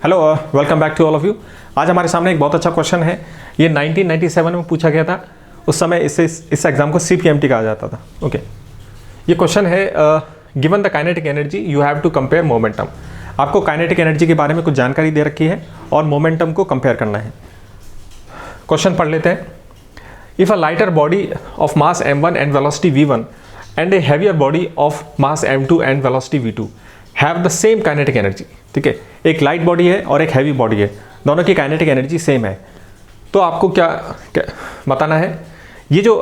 Hello, welcome back to all of you. आज हमारे सामने एक बहुत अच्छा क्वेश्चन है। ये 1997 में पूछा गया था। उस समय इस एग्जाम को CPMT कहा जाता था। ओके, ये क्वेश्चन है given the kinetic energy you have to compare momentum. आपको काइनेटिक एनर्जी के बारे में कुछ जानकारी दे रखी है और मोमेंटम को कंपेयर करना है। क्वेश्चन पढ़ लेते हैं। If a lighter body of mass m1 and velocity v1 and A heavier body of mass m2 and velocity v2 have the same kinetic energy. ठीक है, एक लाइट बॉडी है और एक हैवी बॉडी है, दोनों की काइनेटिक एनर्जी सेम है। तो आपको क्या बताना है? ये जो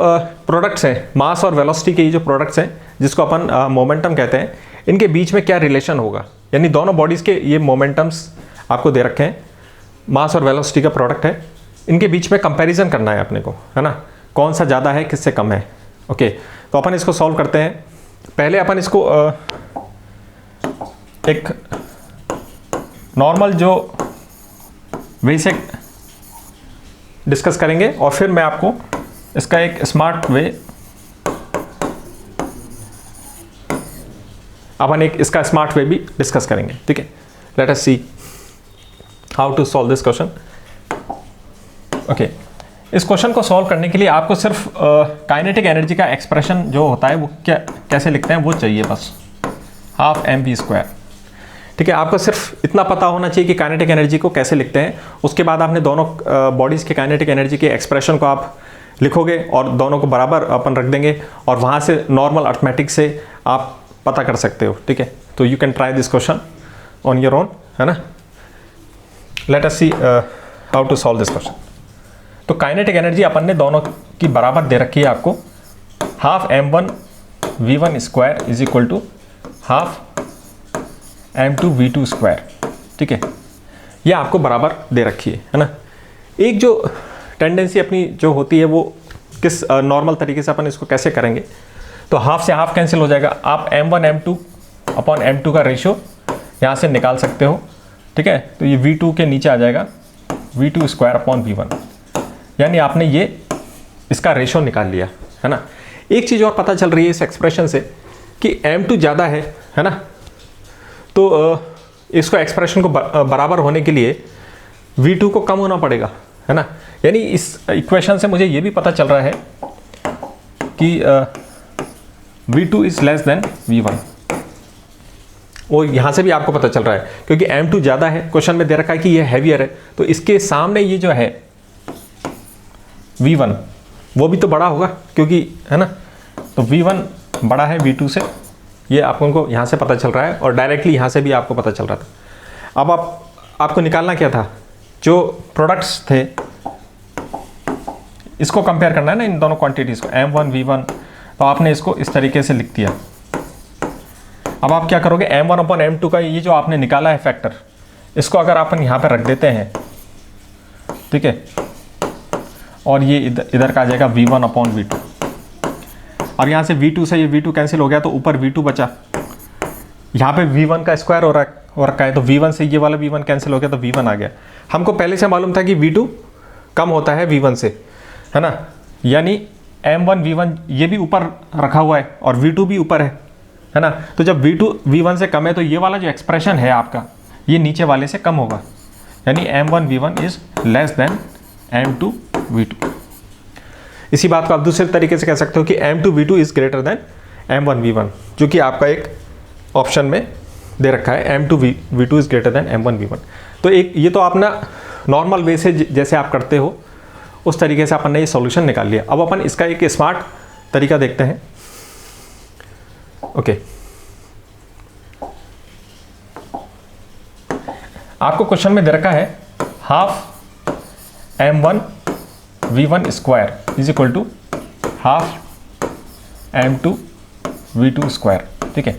प्रोडक्ट्स हैं, मास और वेलोसिटी के ये जो प्रोडक्ट्स हैं जिसको अपन मोमेंटम कहते हैं, इनके बीच में क्या रिलेशन होगा। यानी दोनों बॉडीज़ के ये मोमेंटम्स आपको दे रखे हैं, मास और वेलोसिटी का प्रोडक्ट है, इनके बीच में कंपैरिजन करना है अपने को, है ना। कौन सा ज़्यादा है, किससे कम है। ओके, तो अपन इसको सॉल्व करते हैं। पहले अपन इसको एक नॉर्मल जो वे से डिस्कस करेंगे और फिर मैं आपको इसका एक स्मार्ट वे, अपन एक इसका स्मार्ट वे भी डिस्कस करेंगे। ठीक है, let us see how to solve this question. Okay, इस क्वेश्चन को सॉल्व करने के लिए आपको सिर्फ काइनेटिक एनर्जी का एक्सप्रेशन जो होता है वो कैसे लिखते हैं वो चाहिए, बस हाफ mv²। ठीक है, आपको सिर्फ इतना पता होना चाहिए कि काइनेटिक एनर्जी को कैसे लिखते हैं। उसके बाद आपने दोनों बॉडीज़ के काइनेटिक एनर्जी के एक्सप्रेशन को आप लिखोगे और दोनों को बराबर अपन रख देंगे और वहाँ से नॉर्मल अर्थमेटिक से आप पता कर सकते हो। ठीक है, तो you can try this question on your own, है ना। Let us see how to solve this question. तो काइनेटिक एनर्जी अपन ने दोनों की बराबर दे रखी है आपको। Half m1 v1² is equal to half m2 v2²। ठीक है, ये आपको बराबर दे रखी है ना। एक जो टेंडेंसी अपनी जो होती है वो किस नॉर्मल तरीके से अपन इसको कैसे करेंगे, तो हाफ से हाफ कैंसिल हो जाएगा। आप m1 m2 अपॉन m2 का रेशियो यहाँ से निकाल सकते हो। ठीक है, तो ये v2 के नीचे आ जाएगा v2² अपॉन v1, यानी आपने ये इसका रेशियो निकाल लिया, है ना। एक चीज़ और पता चल रही है इस एक्सप्रेशन से कि m2 ज़्यादा है ना। तो इसको एक्सप्रेशन को बराबर होने के लिए v2 को कम होना पड़ेगा, है ना। यानी इस इक्वेशन से मुझे ये भी पता चल रहा है कि v2 is less than v1। और यहाँ से भी आपको पता चल रहा है क्योंकि m2 ज़्यादा है, क्वेश्चन में दे रखा है कि ये हैवियर है, तो इसके सामने ये जो है v1 वो भी तो बड़ा होगा क्योंकि, है ना। तो v1 बड़ा है v2 से, ये आपको यहाँ से पता चल रहा है और डायरेक्टली यहाँ से भी आपको पता चल रहा था। अब आपको निकालना क्या था, जो प्रोडक्ट्स थे इसको कंपेयर करना है ना, इन दोनों क्वांटिटीज़ को m1 v1। तो आपने इसको इस तरीके से लिख दिया। अब आप क्या करोगे, m1 अपॉन m2 का ये जो आपने निकाला है फैक्टर, इसको अगर अपन यहाँ पर रख देते हैं, ठीक है, और ये इधर का आ जाएगा v1 अपॉन v2। अब यहाँ से v2 से ये v2 कैंसिल हो गया तो ऊपर v2 बचा। यहाँ पे v1 का स्क्वायर हो रखा है तो v1 से ये वाला v1 कैंसिल हो गया तो v1 आ गया। हमको पहले से मालूम था कि v2 कम होता है v1 से, है ना। यानी m1 v1 ये भी ऊपर रखा हुआ है और v2 भी ऊपर है ना। तो जब v2 v1 से कम है तो ये वाला जो एक्सप्रेशन है आपका ये नीचे वाले से कम होगा, यानी m1 v1 is less than m2 v2। इसी बात को आप दूसरे तरीके से कह सकते हो कि m2 v2 is greater than m1 v1, जो कि आपका एक ऑप्शन में दे रखा है m2 v2 is greater than m1 v1। तो एक ये तो अपना नॉर्मल वे से जैसे आप करते हो उस तरीके से अपन ने ये सॉल्यूशन निकाल लिया। अब अपन इसका एक स्मार्ट तरीका देखते हैं। ओके, आपको क्वेश्चन में दे रखा है half m1 v1² is equal to half m2 v2²। ठीक है,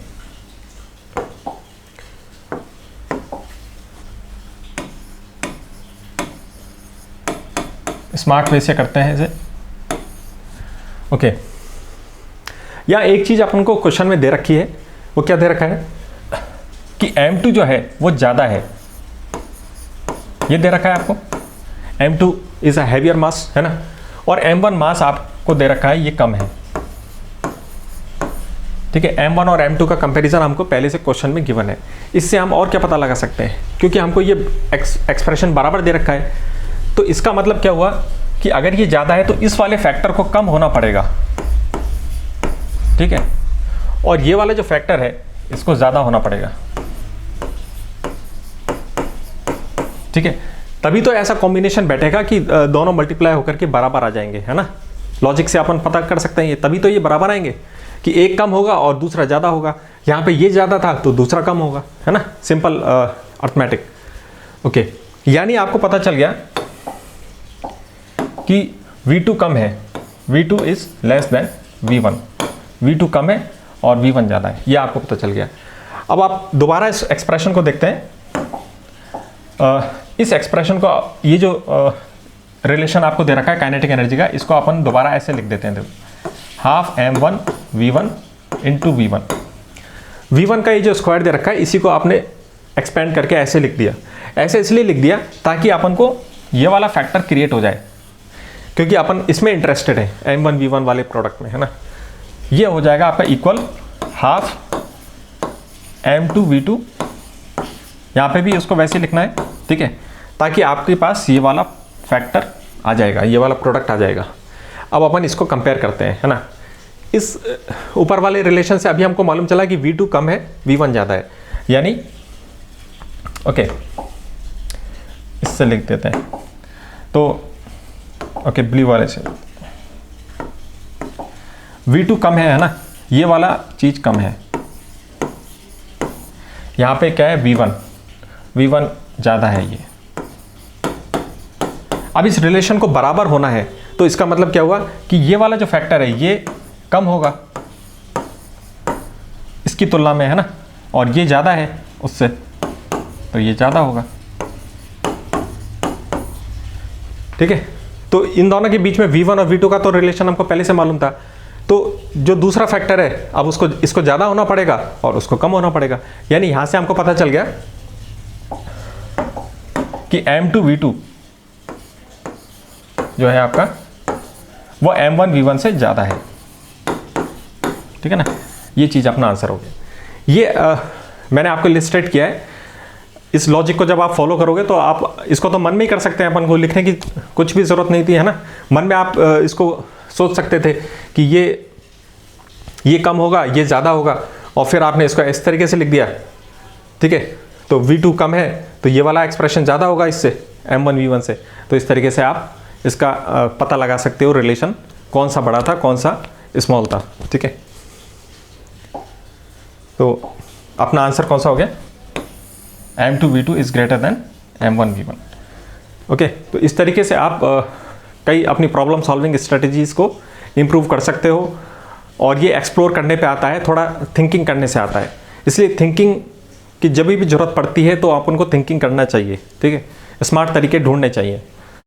स्मार्ट वे से करते हैं इसे। ओके, या एक चीज अपन को क्वेश्चन में दे रखी है, वो क्या दे रखा है कि m2 जो है वो ज़्यादा है, ये दे रखा है आपको। m2 इज अ हैवियर मास, है ना, और m1 मास आपको दे रखा है ये कम है। ठीक है, M1 और M2 का कंपैरिजन हमको पहले से क्वेश्चन में गिवन है। इससे हम और क्या पता लगा सकते हैं, क्योंकि हमको ये एक्सप्रेशन बराबर दे रखा है, तो इसका मतलब क्या हुआ कि अगर ये ज़्यादा है तो इस वाले फैक्टर को कम होना पड़ेगा, ठीक है, और ये वाला जो फैक्टर है इसको ज़्यादा होना पड़ेगा, ठीक है, तभी तो ऐसा कॉम्बिनेशन बैठेगा कि दोनों मल्टीप्लाई होकर के बराबर आ जाएंगे, है ना। लॉजिक से अपन पता कर सकते हैं ये, तभी तो ये बराबर आएंगे कि एक कम होगा और दूसरा ज़्यादा होगा। यहाँ पे ये ज़्यादा था तो दूसरा कम होगा, है ना, सिंपल अर्थमेटिक। ओके, यानी आपको पता चल गया कि V2 कम है, V2 is less than V1, V2 कम है और V1 ज़्यादा है, ये आपको पता चल गया। अब आप दोबारा इस एक्सप्रेशन को देखते हैं। इस एक्सप्रेशन को, ये जो रिलेशन आपको दे रखा है काइनेटिक एनर्जी का, इसको अपन दोबारा ऐसे लिख देते हैं, देखो, half M1 V1 into V1। V1 का ये जो स्क्वायर दे रखा है इसी को आपने एक्सपेंड करके ऐसे लिख दिया। ऐसे इसलिए लिख दिया ताकि अपन को ये वाला फैक्टर क्रिएट हो जाए, क्योंकि अपन इसमें इंटरेस्टेड है, M1 V1 वाले प्रोडक्ट में, है ना। ये हो जाएगा आपका इक्वल हाफ M2 V2, यहाँ पे भी उसको वैसे लिखना है, ठीक है, ताकि आपके पास ये वाला फैक्टर आ जाएगा, ये वाला प्रोडक्ट आ जाएगा। अब अपन इसको कंपेयर करते हैं, है ना। इस ऊपर वाले रिलेशन से अभी हमको मालूम चला कि V2 कम है, V1 ज़्यादा है, यानी ओके, इससे लिख देते हैं, तो ओके, ब्लू वाले से V2 कम है ना, ये वाला चीज़ कम है, यहाँ पे क्या है V1 ज़्यादा है ये। अब इस रिलेशन को बराबर होना है, तो इसका मतलब क्या हुआ कि ये वाला जो फैक्टर है ये कम होगा इसकी तुलना में, है ना, और ये ज़्यादा है उससे, तो ये ज़्यादा होगा, ठीक है। तो इन दोनों के बीच में V1 और V2 का तो रिलेशन हमको पहले से मालूम था, तो जो दूसरा फैक्टर है अब इसको ज़्यादा होना पड़ेगा और उसको कम होना पड़ेगा। यानी यहाँ से हमको पता चल गया कि M2 V2 जो है आपका वो M1 V1 से ज़्यादा है, ठीक है ना। ये चीज़ अपना आंसर हो गया। ये मैंने आपको इलिस्ट्रेट किया है। इस लॉजिक को जब आप फॉलो करोगे तो आप इसको तो मन में ही कर सकते हैं, अपन को लिखने की कुछ भी ज़रूरत नहीं थी, है ना। मन में आप इसको सोच सकते थे कि ये कम होगा, ये ज़्यादा होगा, और फिर आपने इसको इस तरीके से लिख दिया, ठीक है। तो V2 कम है तो ये वाला एक्सप्रेशन ज़्यादा होगा इससे, M1 V1 से। तो इस तरीके से आप इसका पता लगा सकते हो रिलेशन कौन सा बड़ा था कौन सा स्मॉल था, ठीक है। तो अपना आंसर कौन सा हो गया, M2 V2 is greater than M1 V1। Okay, तो इस तरीके से आप कई अपनी प्रॉब्लम सॉल्विंग स्ट्रेटजीज़ को इम्प्रूव कर सकते हो, और ये एक्सप्लोर करने पे आता है, थोड़ा थिंकिंग करने से आता है। इसलिए थिंकिंग की जब भी ज़रूरत पड़ती है तो आप उनको थिंकिंग करना चाहिए, ठीक है, स्मार्ट तरीके ढूंढने चाहिए।